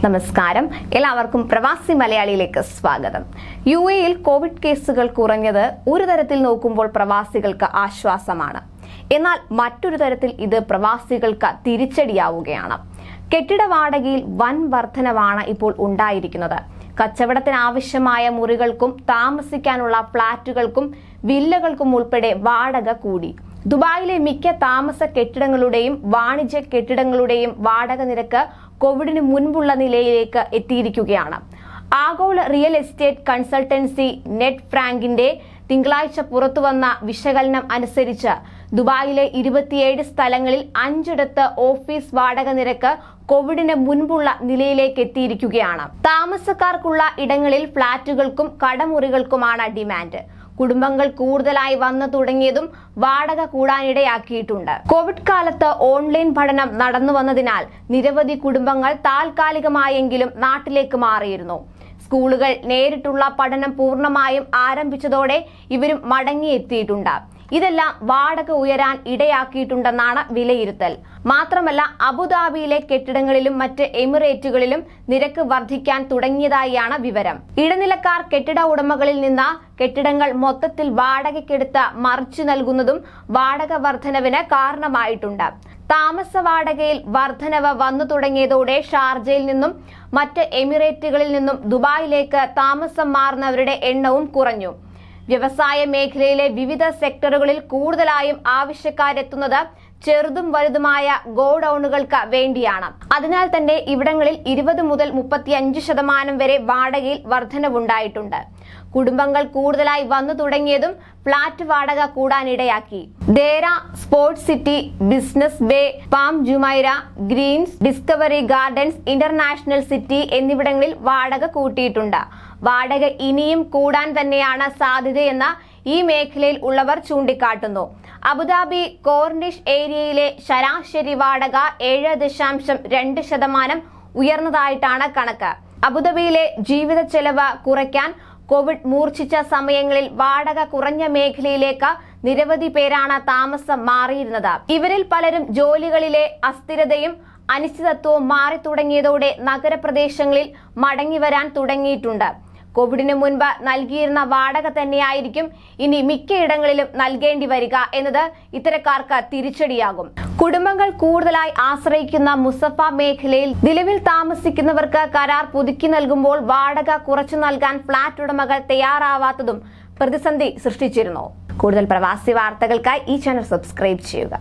നമസ്കാരം, എല്ലാവർക്കും പ്രവാസി മലയാളിയിലേക്ക് സ്വാഗതം. യുഎഇയിൽ കോവിഡ് കേസുകൾ കുറഞ്ഞത് ഒരു തരത്തിൽ നോക്കുമ്പോൾ പ്രവാസികൾക്ക് ആശ്വാസമാണ്. എന്നാൽ മറ്റൊരു തരത്തിൽ ഇത് പ്രവാസികൾക്ക് തിരിച്ചടിയാവുകയാണ്. കെട്ടിട വാടകയിൽ വൻ വർധനവാണ് ഇപ്പോൾ ഉണ്ടായിരിക്കുന്നത്. കച്ചവടത്തിനാവശ്യമായ മുറികൾക്കും താമസിക്കാനുള്ള ഫ്ളാറ്റുകൾക്കും വില്ലകൾക്കും ഉൾപ്പെടെ വാടക കൂടി. ദുബായിലെ മിക്ക താമസ കെട്ടിടങ്ങളുടെയും വാണിജ്യ കെട്ടിടങ്ങളുടെയും വാടക നിരക്ക് കോവിഡിന് മുൻപുള്ള നിലയിലേക്ക് എത്തിയിരിക്കുകയാണ്. ആഗോള റിയൽ എസ്റ്റേറ്റ് കൺസൾട്ടൻസി നെറ്റ് ഫ്രാങ്കിന്റെ തിങ്കളാഴ്ച പുറത്തുവന്ന വിശകലനം അനുസരിച്ച് ദുബായിലെ 27 സ്ഥലങ്ങളിൽ 5 ഓഫീസ് വാടക നിരക്ക് കോവിഡിന് മുൻപുള്ള നിലയിലേക്ക് എത്തിയിരിക്കുകയാണ്. താമസക്കാർക്കുള്ള ഇടങ്ങളിൽ ഫ്ളാറ്റുകൾക്കും കടമുറികൾക്കുമാണ് ഡിമാൻഡ്. കുടുംബങ്ങൾ കൂടുതലായി വന്നു തുടങ്ങിയതും വാടക കൂടാനിടയാക്കിയിട്ടുണ്ട്. കോവിഡ് കാലത്ത് ഓൺലൈൻ പഠനം നടന്നു വന്നതിനാൽ നിരവധി കുടുംബങ്ങൾ താൽക്കാലികമായെങ്കിലും നാട്ടിലേക്ക് മാറിയിരുന്നു. സ്കൂളുകൾ നേരിട്ടുള്ള പഠനം പൂർണ്ണമായും ആരംഭിച്ചതോടെ ഇവരും മടങ്ങിയെത്തിയിട്ടുണ്ട്. ഇതെല്ലാം വാടക ഉയരാൻ ഇടയാക്കിയിട്ടുണ്ടെന്നാണ് വിലയിരുത്തൽ. മാത്രമല്ല, അബുദാബിയിലെ കെട്ടിടങ്ങളിലും മറ്റ് എമിറേറ്റുകളിലും നിരക്ക് വർദ്ധിക്കാൻ തുടങ്ങിയതായാണ് വിവരം. ഇടനിലക്കാർ കെട്ടിട ഉടമകളിൽ നിന്ന് കെട്ടിടങ്ങൾ മൊത്തത്തിൽ വാടകയ്ക്കെടുത്ത് മറിച്ചു നൽകുന്നതും വാടക വർധനവിന് കാരണമായിട്ടുണ്ട്. താമസ വാടകയിൽ വർധനവ് വന്നു തുടങ്ങിയതോടെ ഷാർജയിൽ നിന്നും മറ്റ് എമിറേറ്റുകളിൽ നിന്നും ദുബായിലേക്ക് താമസം മാറുന്നവരുടെ എണ്ണവും കുറഞ്ഞു. വ്യവസായ മേഖലയിലെ വിവിധ സെക്ടറുകളിൽ കൂടുതലായും ആവശ്യക്കാരെത്തുന്നത് ചെറുതും വലുതുമായ ഗോഡൌണുകൾക്ക് വേണ്ടിയാണ്. അതിനാൽ തന്നെ ഇവിടങ്ങളിൽ 20 മുതൽ 35% വരെ വാടകയിൽ വർധനവുണ്ടായിട്ടുണ്ട്. കുടുംബങ്ങൾ കൂടുതലായി വന്നു തുടങ്ങിയതും ഫ്ളാറ്റ് വാടക കൂടാനിടയാക്കി. Deira, Sports City, Business Bay, Palm Jumeirah, Greens, Discovery Gardens, International City എന്നിവിടങ്ങളിൽ വാടക കൂട്ടിയിട്ടുണ്ട്. വാടക ഇനിയും കൂടാൻ തന്നെയാണ് സാധ്യതയെന്ന് ഈ മേഖലയിൽ ഉള്ളവർ ചൂണ്ടിക്കാട്ടുന്നു. അബുദാബി കോർണിഷ് ഏരിയയിലെ ശരാശരി വാടക 7.2% ഉയർന്നതായിട്ടാണ് കണക്ക്. അബുദാബിയിലെ ജീവിത ചെലവ് കുറയ്ക്കാൻ കോവിഡ് മൂർച്ഛിച്ച സമയങ്ങളിൽ വാടക കുറഞ്ഞ മേഖലയിലേക്ക് നിരവധി പേരാണ് താമസം മാറിയിരുന്നത്. ഇവരിൽ പലരും ജോലികളിലെ അസ്ഥിരതയും അനിശ്ചിതത്വവും മാറി തുടങ്ങിയതോടെ നഗരപ്രദേശങ്ങളിൽ മടങ്ങിവരാൻ തുടങ്ങിയിട്ടുണ്ട്. കോവിഡിന് മുൻപ് നൽകിയിരുന്ന വാടക തന്നെയായിരിക്കും ഇനി മിക്കയിടങ്ങളിലും നൽകേണ്ടി വരിക എന്നത് ഇത്തരക്കാർക്ക് തിരിച്ചടിയാകും. കുടുംബങ്ങൾ കൂടുതലായി ആശ്രയിക്കുന്ന മുസഫ മേഖലയിൽ നിലവിൽ താമസിക്കുന്നവർക്ക് കരാർ പുതുക്കി നൽകുമ്പോൾ വാടക കുറച്ചു നൽകാൻ ഫ്ളാറ്റ് ഉടമകൾ തയ്യാറാവാത്തതും പ്രതിസന്ധി സൃഷ്ടിച്ചിരുന്നു. കൂടുതൽ പ്രവാസി വാർത്തകൾക്കായി ഈ ചാനൽ സബ്സ്ക്രൈബ് ചെയ്യുക.